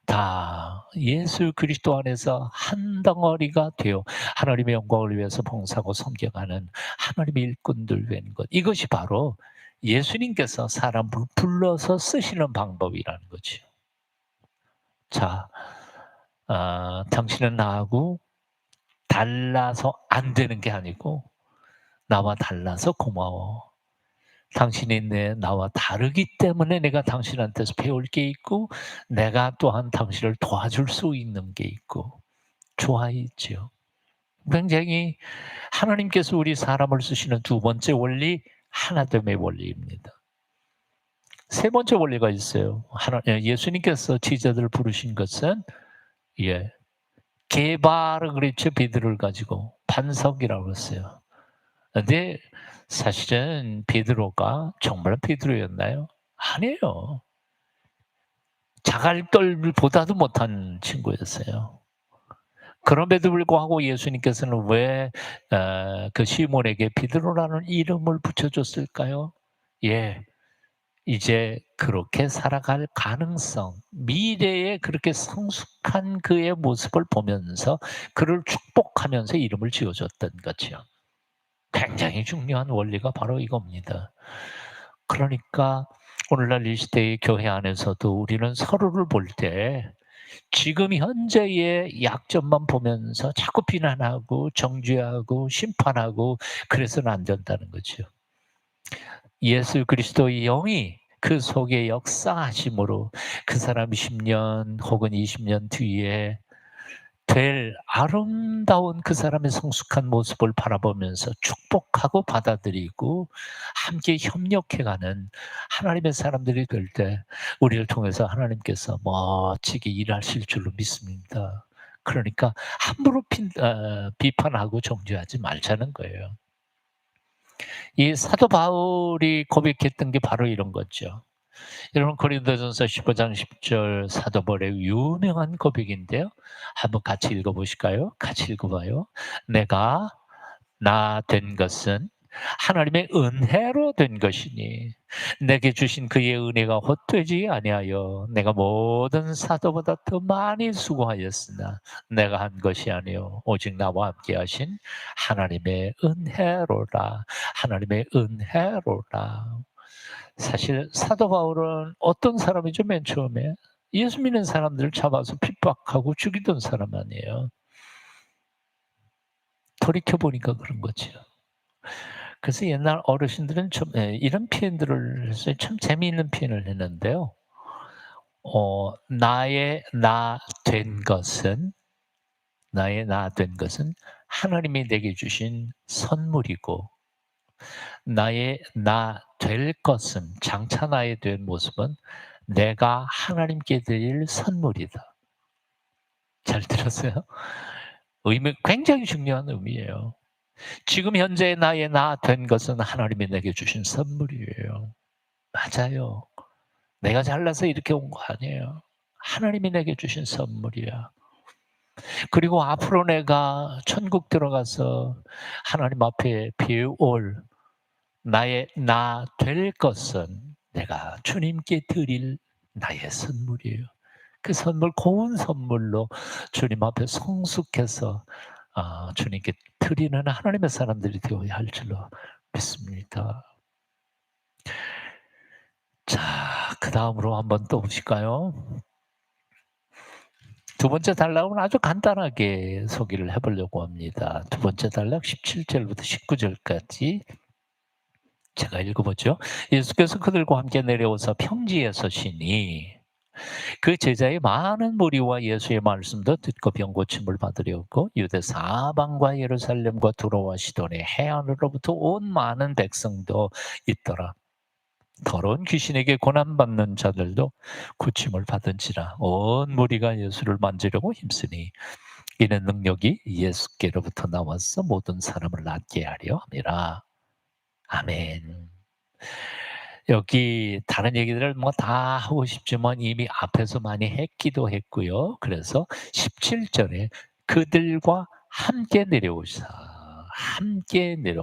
다 예수 그리스도 안에서 한 덩어리가 되어 하나님의 영광을 위해서 봉사하고 섬겨가는 하나님의 일꾼들 된 것. 이것이 바로 예수님께서 사람을 불러서 쓰시는 방법이라는 거죠. 자, 당신은 나하고 달라서 안 되는 게 아니고 나와 달라서 고마워. 당신이 나와 다르기 때문에 내가 당신한테서 배울 게 있고 내가 또한 당신을 도와줄 수 있는 게 있고 좋아했죠. 굉장히 하나님께서 우리 사람을 쓰시는 두 번째 원리 하나됨의 원리입니다. 세 번째 원리가 있어요. 예수님께서 제자들을 부르신 것은 예, 개발을 그랬죠. 베드로를 가지고 반석이라고 했어요. 근데 사실은 베드로가 정말 베드로였나요? 아니에요. 자갈돌보다도 못한 친구였어요. 그럼에도 불구하고 예수님께서는 왜 그 시몬에게 베드로라는 이름을 붙여줬을까요? 예. 이제 그렇게 살아갈 가능성, 미래에 그렇게 성숙한 그의 모습을 보면서 그를 축복하면서 이름을 지어줬던 거죠. 굉장히 중요한 원리가 바로 이겁니다. 그러니까 오늘날 이 시대의 교회 안에서도 우리는 서로를 볼 때 지금 현재의 약점만 보면서 자꾸 비난하고 정죄하고 심판하고 그래서는 안 된다는 거죠. 예수 그리스도의 영이 그 속에 역사하심으로 그 사람이 10년 혹은 20년 뒤에 될 아름다운 그 사람의 성숙한 모습을 바라보면서 축복하고 받아들이고 함께 협력해가는 하나님의 사람들이 될 때 우리를 통해서 하나님께서 멋지게 일하실 줄로 믿습니다. 그러니까 함부로 비판하고 정죄하지 말자는 거예요. 이 사도 바울이 고백했던 게 바로 이런 거죠. 여러분 고린도전서 15장 10절 사도 바울의 유명한 고백인데요. 한번 같이 읽어 보실까요? 같이 읽어 봐요. "내가 나 된 것은 하나님의 은혜로 된 것이니 내게 주신 그의 은혜가 헛되지 아니하여 내가 모든 사도보다 더 많이 수고하였으나 내가 한 것이 아니요 오직 나와 함께 하신 하나님의 은혜로라. 하나님의 은혜로라." 사실 사도 바울은 어떤 사람이죠? 맨 처음에 예수 믿는 사람들을 잡아서 핍박하고 죽이던 사람 아니에요. 돌이켜 보니까 그런 거죠. 그래서 옛날 어르신들은 좀 이런 표현들을 했어요. 참 재미있는 표현을 했는데요. 나의 나 된 것은 나의 나 된 것은 하나님이 내게 주신 선물이고 나의 나 될 것은 장차 나의 된 모습은 내가 하나님께 드릴 선물이다. 잘 들었어요? 의미 굉장히 중요한 의미예요. 지금 현재 나의 나 된 것은 하나님이 내게 주신 선물이에요. 맞아요. 내가 잘나서 이렇게 온 거 아니에요. 하나님이 내게 주신 선물이야. 그리고 앞으로 내가 천국 들어가서 하나님 앞에 배울 나의 나 될 것은 내가 주님께 드릴 나의 선물이에요. 그 선물 고운 선물로 주님 앞에 성숙해서 주님께 드리는 하나님의 사람들이 되어야 할 줄로 믿습니다. 자, 그다음으로 한번 또 보실까요? 두 번째 단락은 아주 간단하게 소개를 해 보려고 합니다. 두 번째 단락 17 절부터 19 절까지 제가 읽어 보죠. 예수께서 그들과 함께 내려오사 평지에 서시니 그 제자의 많은 무리와 예수의 말씀도 듣고 병 고침을 받으려고 유대 사방과 예루살렘과 두로와 시돈의 해안으로부터 온 많은 백성도 있더라. 더러운 귀신에게 고난받는 자들도 고침을 받은지라 온 무리가 예수를 만지려고 힘쓰니 이는 능력이 예수께로부터 나와서 모든 사람을 낫게 하려 함이라. 아멘. 여기 다른 얘기들을 뭐 다 하고 싶지만 이미 앞에서 많이 했기도 했고요. 그래서 17 절에 그들과 함께 내려오사.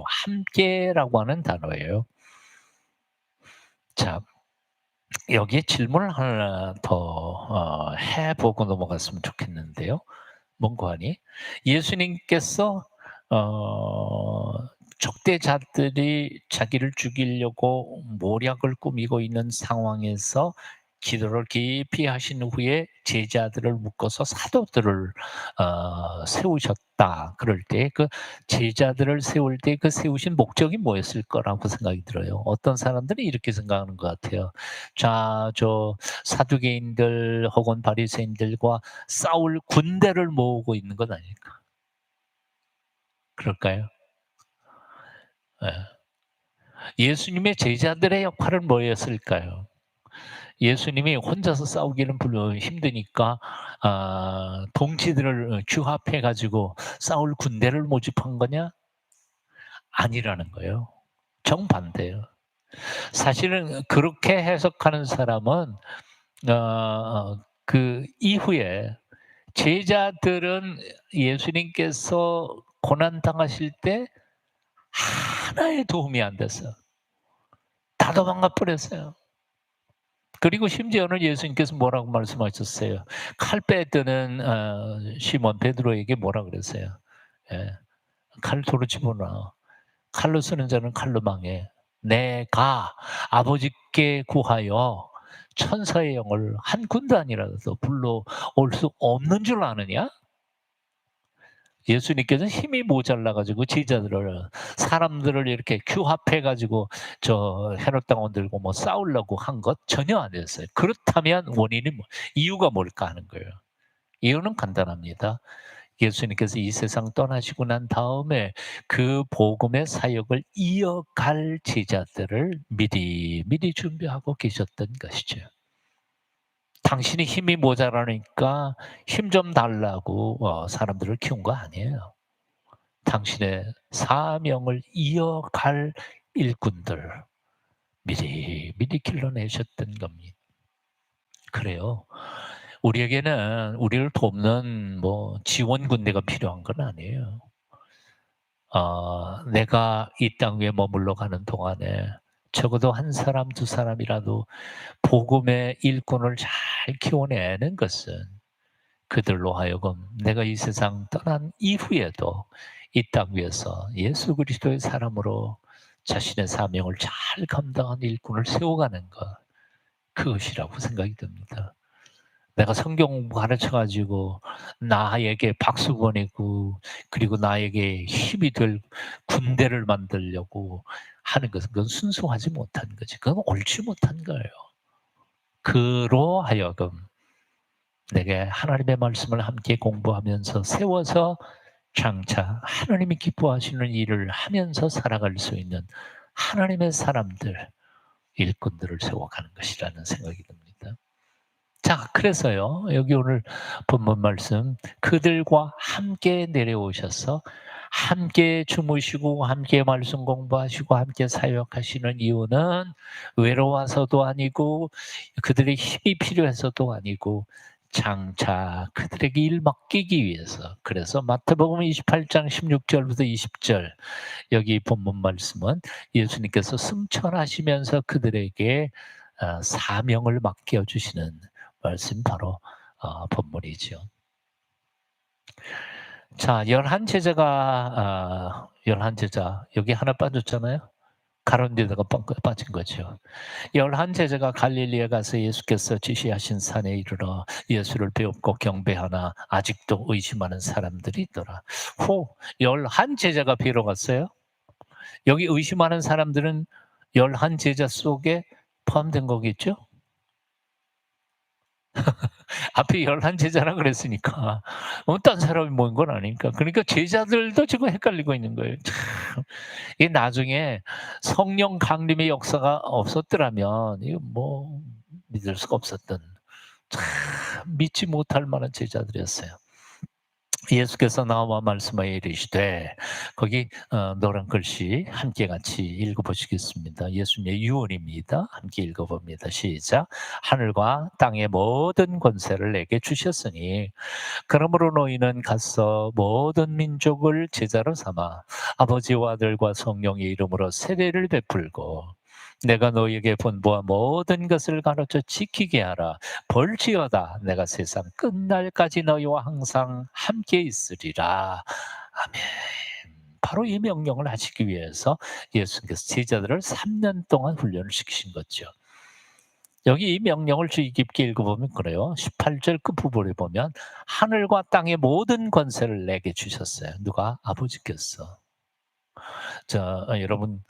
함께라고 하는 단어예요. 자, 여기에 질문을 하나 더 해보고 넘어갔으면 좋겠는데요. 뭔고 하니? 예수님께서 어 적대자들이 자기를 죽이려고 모략을 꾸미고 있는 상황에서 기도를 깊이 하신 후에 제자들을 묶어서 사도들을 세우셨다. 그럴 때 그 제자들을 세울 때 그 세우신 목적이 뭐였을 거라고 생각이 들어요. 어떤 사람들은 이렇게 생각하는 것 같아요. 자, 저 사두개인들 혹은 바리새인들과 싸울 군대를 모으고 있는 건 아닐까? 그럴까요? 예. 예수님의 제자들의 역할은 뭐였을까요? 예수님이 혼자서 싸우기는 별로 힘드니까 동지들을 규합해 가지고 싸울 군대를 모집한 거냐? 아니라는 거예요. 정반대예요. 사실은 그렇게 해석하는 사람은 그 이후에 제자들은 예수님께서 고난 당하실 때 하나의 도움이 안 됐어요. 다 도망가 버렸어요. 그리고 심지어는 예수님께서 뭐라고 말씀하셨어요? 칼 빼드는 시몬 베드로에게 뭐라 그랬어요? 예. "칼 도로 집어넣어. 칼로 쓰는 자는 칼로 망해. 내가 아버지께 구하여 천사의 영을 한 군단이라도 불러올 수 없는 줄 아느냐?" 예수님께서는 힘이 모자라 가지고 제자들을 사람들을 이렇게 규합해 가지고 저 헤롯 당원 들고 뭐 싸우려고 한 것 전혀 아니었어요. 그렇다면 원인이 이유가 뭘까 하는 거예요. 이유는 간단합니다. 예수님께서 이 세상 떠나시고 난 다음에 그 복음의 사역을 이어갈 제자들을 미리 준비하고 계셨던 것이죠. 당신이 힘이 모자라니까 힘 좀 달라고 사람들을 키운 거 아니에요. 당신의 사명을 이어갈 일꾼들 미리 길러내셨던 겁니다. 그래요. 우리에게는 우리를 돕는 뭐 지원 군대가 필요한 건 아니에요. 내가 이 땅 위에 머물러 가는 동안에 적어도 한 사람 두 사람이라도 복음의 일꾼을 잘 키워내는 것은 그들로 하여금 내가 이 세상 떠난 이후에도 이 땅 위에서 예수 그리스도의 사람으로 자신의 사명을 잘 감당하는 일꾼을 세워가는 것, 그것이라고 생각이 듭니다. 내가 성경 가르쳐 가지고 나에게 박수 보내고 그리고 나에게 힘이 될 군대를 만들려고 하는 것은 그건 순수하지 못한 거지. 그건 옳지 못한 거예요. 그로 하여금 내게 하나님의 말씀을 함께 공부하면서 세워서 장차 하나님이 기뻐하시는 일을 하면서 살아갈 수 있는 하나님의 사람들, 일꾼들을 세워가는 것이라는 생각이 듭니다. 자, 그래서요, 여기 오늘 본문 말씀, 그들과 함께 내려오셔서 함께 주무시고 함께 말씀 공부하시고 함께 사역하시는 이유는 외로워서도 아니고 그들의 힘이 필요해서도 아니고 장차 그들에게 일 맡기기 위해서. 그래서 마태복음 28장 16절부터 20절, 여기 본문 말씀은 예수님께서 승천하시면서 그들에게 사명을 맡겨 주시는 말씀, 바로 본문이죠. 자, 11 제자가 11 제자 여기 하나 빠졌잖아요. 가론유다가 빠진 거죠. 11 제자가 갈릴리에 가서 예수께서 지시하신 산에 이르러 예수를 배웁고 경배하나 아직도 의심하는 사람들이 있더라. 11 제자가 뵈러 갔어요. 여기 의심하는 사람들은 11 제자 속에 포함된 거겠죠? 앞에 11 제자라 그랬으니까 딴 사람이 모인 건 아니니까. 그러니까 제자들도 지금 헷갈리고 있는 거예요. 참. 이게 나중에 성령 강림의 역사가 없었더라면 이거 뭐 믿을 수가 없었던, 참 믿지 못할 만한 제자들이었어요. 예수께서 나와 말씀하여 이르시되, 거기 노란 글씨 함께 같이 읽어보시겠습니다. 예수님의 유언입니다. 함께 읽어봅니다. 시작. 하늘과 땅의 모든 권세를 내게 주셨으니 그러므로 너희는 가서 모든 민족을 제자로 삼아 아버지와 아들과 성령의 이름으로 세례를 베풀고 내가 너희에게 본보아 모든 것을 가르쳐 지키게 하라. 볼지어다 내가 세상 끝날까지 너희와 항상 함께 있으리라. 아멘. 바로 이 명령을 하시기 위해서 예수님께서 제자들을 3년 동안 훈련을 시키신 거죠. 여기 이 명령을 주의 깊게 읽어보면 그래요. 18절 끝부분에 보면 하늘과 땅의 모든 권세를 내게 주셨어요. 누가? 아버지께서. 자, 여러분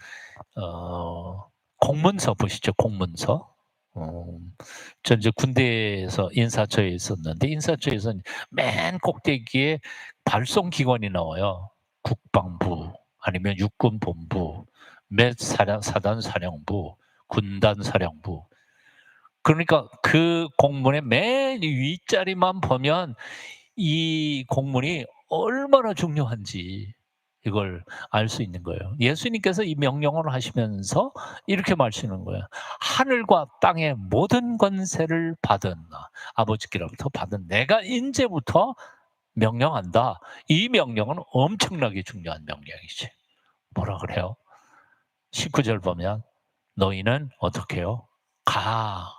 공문서 보시죠. 공문서. 저 이제 군대에서 인사처에 있었는데 인사처에서는 맨 꼭대기에 발송 기관이 나와요. 국방부 아니면 육군본부, 몇 사단 사령부, 군단 사령부. 그러니까 그 공문의 맨 윗자리만 보면 이 공문이 얼마나 중요한지 이걸 알 수 있는 거예요. 예수님께서 이 명령을 하시면서 이렇게 말씀하시는 거예요. 하늘과 땅의 모든 권세를 받은 아버지께로부터 받은 내가 인제부터 명령한다. 이 명령은 엄청나게 중요한 명령이지. 뭐라 그래요? 19절 보면 너희는 어떻게 해요? 가.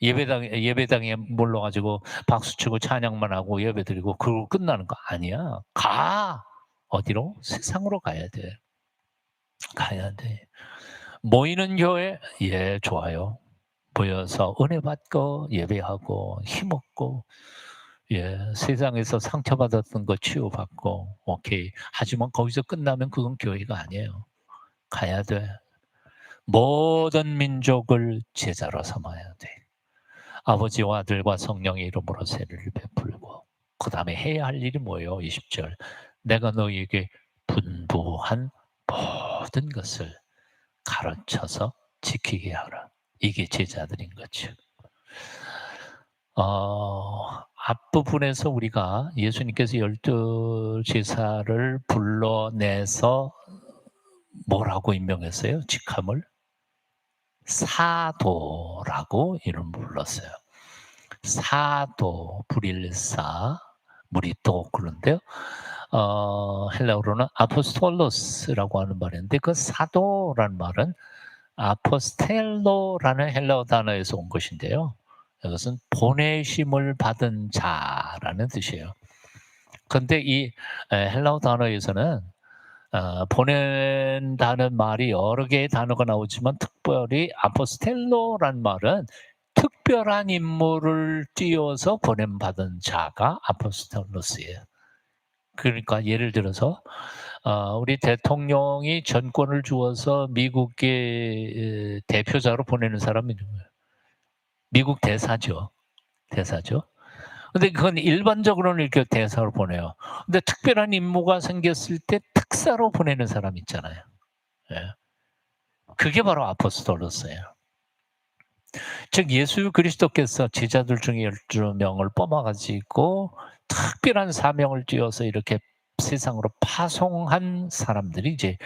예배당에 몰러 가지고 박수 치고 찬양만 하고 예배드리고 그러고 끝나는 거 아니야. 가. 어디로? 세상으로 가야 돼. 가야 돼. 모이는 교회? 예, 좋아요. 모여서 은혜 받고 예배하고 힘 얻고 예, 세상에서 상처받았던 거 치유받고 오케이. 하지만 거기서 끝나면 그건 교회가 아니에요. 가야 돼. 모든 민족을 제자로 삼아야 돼. 아버지와 아들과 성령의 이름으로 세례를 베풀고 그 다음에 해야 할 일이 뭐예요? 20절 내가 너희에게 분부한 모든 것을 가르쳐서 지키게 하라. 이게 제자들인 거죠. 앞부분에서 우리가 예수님께서 12제사를 불러내서 뭐라고 임명했어요? 직함을? 사도라고 이름 불렀어요. 사도, 불일사, 무리또 그런데요. 헬라어로는 아포스톨로스라고 하는 말인데 그 사도라는 말은 아포스텔로라는 헬라어 단어에서 온 것인데요. 이것은 보내심을 받은 자라는 뜻이에요. 그런데 이 헬라어 단어에서는 보낸다는 말이 여러 개의 단어가 나오지만 특별히 아포스텔로란 말은 특별한 인물을 띄워서 보냄받은 자가 아포스텔로스예요. 그러니까 예를 들어서 우리 대통령이 전권을 주어서 미국의 대표자로 보내는 사람이 누구예요? 미국 대사죠. 대사죠. 근데 그건 일반적으로는 이렇게 대사로 보내요. 근데 특별한 임무가 생겼을 때 특사로 보내는 사람 있잖아요. 예. 그게 바로 아포스톨로스예요. 즉 예수 그리스도께서 제자들 중에 12명을 뽑아가지고 특별한 사명을 쥐어서 이렇게 세상으로 파송한 사람들이 이제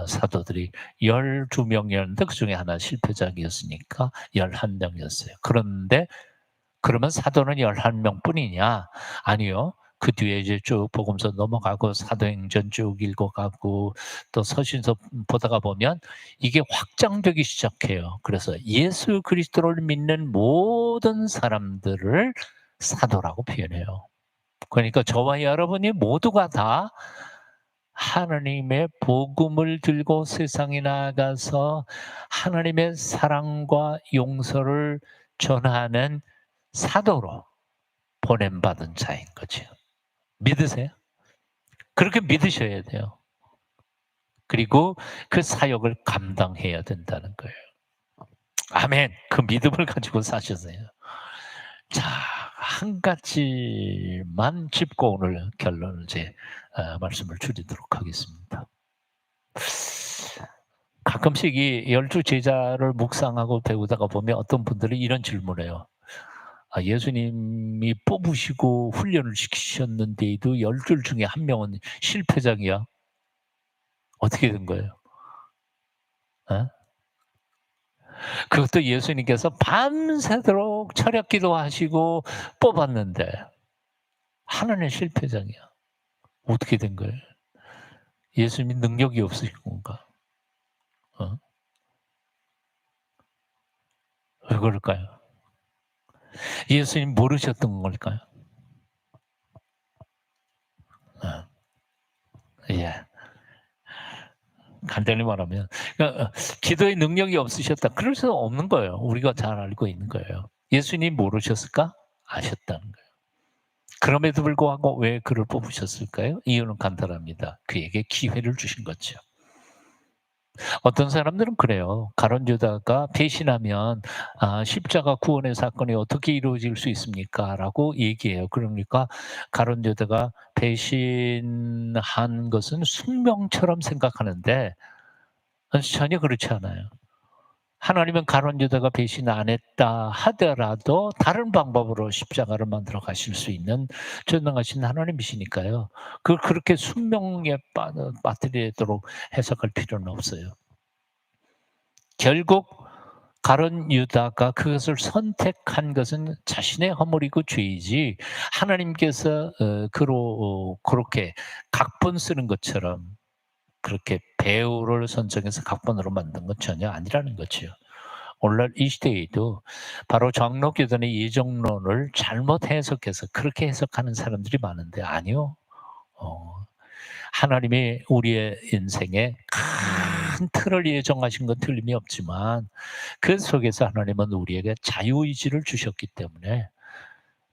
사도들이 12명이었는데 그중에 하나 실패작이었으니까 11명이었어요. 그런데 그러면 사도는 11명뿐이냐? 아니요. 그 뒤에 이제 쭉 복음서 넘어가고 사도행전 쭉 읽어가고 또 서신서 보다가 보면 이게 확장되기 시작해요. 그래서 예수 그리스도를 믿는 모든 사람들을 사도라고 표현해요. 그러니까 저와 여러분이 모두가 다 하나님의 복음을 들고 세상에 나가서 하나님의 사랑과 용서를 전하는 사도로 보냄받은 자인 거죠. 믿으세요? 그렇게 믿으셔야 돼요. 그리고 그 사역을 감당해야 된다는 거예요. 아멘. 그 믿음을 가지고 사셨어요. 자, 한 가지만 짚고 오늘 결론을 말씀을 줄이도록 하겠습니다. 가끔씩 이 12제자를 묵상하고 배우다가 보면 어떤 분들이 이런 질문을 해요. 예수님이 뽑으시고 훈련을 시키셨는데도 12 중에 한 명은 실패작이야. 어떻게 된 거예요? 어? 그것도 예수님께서 밤새도록 철학 기도하시고 뽑았는데 하나는 실패작이야. 어떻게 된 거예요? 예수님이 능력이 없으신 건가? 왜 그럴까요? 예수님 모르셨던 걸까요? 어. 예. 간단히 말하면 그러니까 기도의 능력이 없으셨다. 그럴 수는 없는 거예요. 우리가 잘 알고 있는 거예요. 예수님 모르셨을까? 아셨다는 거예요. 그럼에도 불구하고 왜 그를 뽑으셨을까요? 이유는 간단합니다. 그에게 기회를 주신 거죠. 어떤 사람들은 그래요. 가룟 유다가 배신하면 십자가 구원의 사건이 어떻게 이루어질 수 있습니까?"라고 얘기해요. 그러니까 가룟 유다가 배신한 것은 숙명처럼 생각하는데 전혀 그렇지 않아요. 하나님은 가룟 유다가 배신 안 했다 하더라도 다른 방법으로 십자가를 만들어 가실 수 있는 전능하신 하나님이시니까요. 그렇게 숙명에 빠뜨리도록 해석할 필요는 없어요. 결국 가룟 유다가 그것을 선택한 것은 자신의 허물이고 죄이지 하나님께서 그렇게 각본 쓰는 것처럼 그렇게 배우를 선정해서 각본으로 만든 건 전혀 아니라는 거죠. 오늘날 이 시대에도 바로 장로교단의 예정론을 잘못 해석해서 그렇게 해석하는 사람들이 많은데 아니요. 어 하나님이 우리의 인생에 큰 틀을 예정하신 건 틀림이 없지만 그 속에서 하나님은 우리에게 자유의지를 주셨기 때문에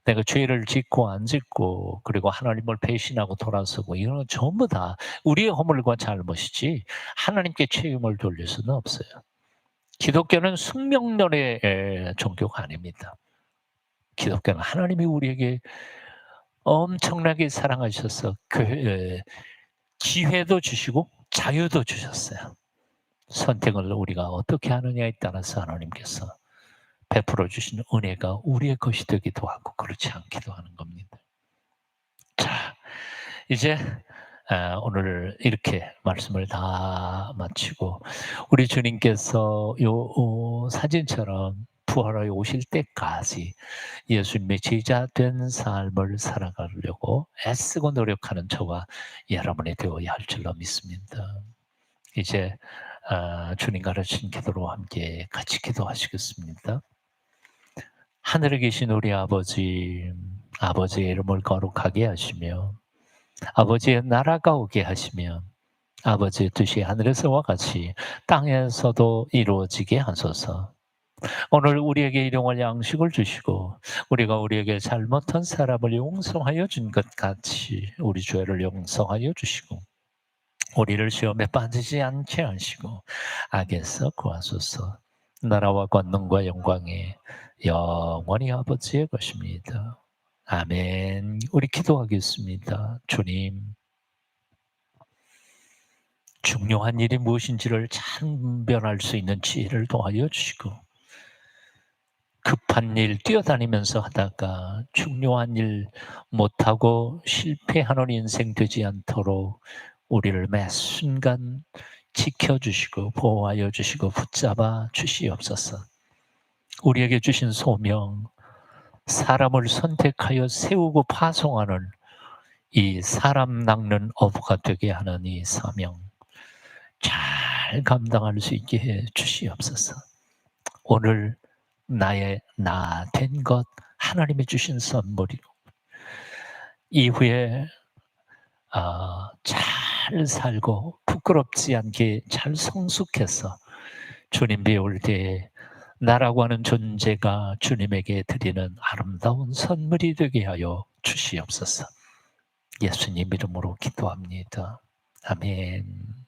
내가 죄를 짓고 안 짓고 그리고 하나님을 배신하고 돌아서고 이런 건 전부 다 우리의 허물과 잘못이지 하나님께 책임을 돌릴 수는 없어요. 기독교는 숙명론의 종교가 아닙니다. 기독교는 하나님이 우리에게 엄청나게 사랑하셔서 기회도 주시고 자유도 주셨어요. 선택을 우리가 어떻게 하느냐에 따라서 하나님께서 베풀어 주시는 은혜가 우리의 것이 되기도 하고 그렇지 않기도 하는 겁니다. 자, 이제 오늘 이렇게 말씀을 다 마치고 우리 주님께서 사진처럼 부활하여 오실 때까지 예수님의 제자 된 삶을 살아가려고 애쓰고 노력하는 저와 여러분이 되어야 할 줄로 믿습니다. 이제 주님 가르친 기도로 함께 같이 기도하시겠습니다. 하늘에 계신 우리 아버지, 아버지의 이름을 거룩하게 하시며 아버지의 나라가 오게 하시며 아버지의 뜻이 하늘에서와 같이 땅에서도 이루어지게 하소서. 오늘 우리에게 일용할 양식을 주시고 우리가 우리에게 잘못한 사람을 용서하여 준 것 같이 우리 죄를 용서하여 주시고 우리를 시험에 빠지지 않게 하시고 악에서 구하소서. 나라와 권능과 영광이 영원히 아버지의 것입니다. 아멘. 우리 기도하겠습니다. 주님, 중요한 일이 무엇인지를 잘 분별할 수 있는 지혜를 도와여 주시고 급한 일 뛰어다니면서 하다가 중요한 일 못하고 실패하는 인생 되지 않도록 우리를 매 순간 지켜주시고 보호하여 주시고 붙잡아 주시옵소서. 우리에게 주신 소명, 사람을 선택하여 세우고 파송하는 이 사람 낚는 어부가 되게 하는 이 사명 잘 감당할 수 있게 해 주시옵소서. 오늘 나의 나 된 것 하나님이 주신 선물이고 이후에 잘 살고 부끄럽지 않게 잘 성숙해서 주님 배울 때에 나라고 하는 존재가 주님에게 드리는 아름다운 선물이 되게 하여 주시옵소서. 예수님 이름으로 기도합니다. 아멘.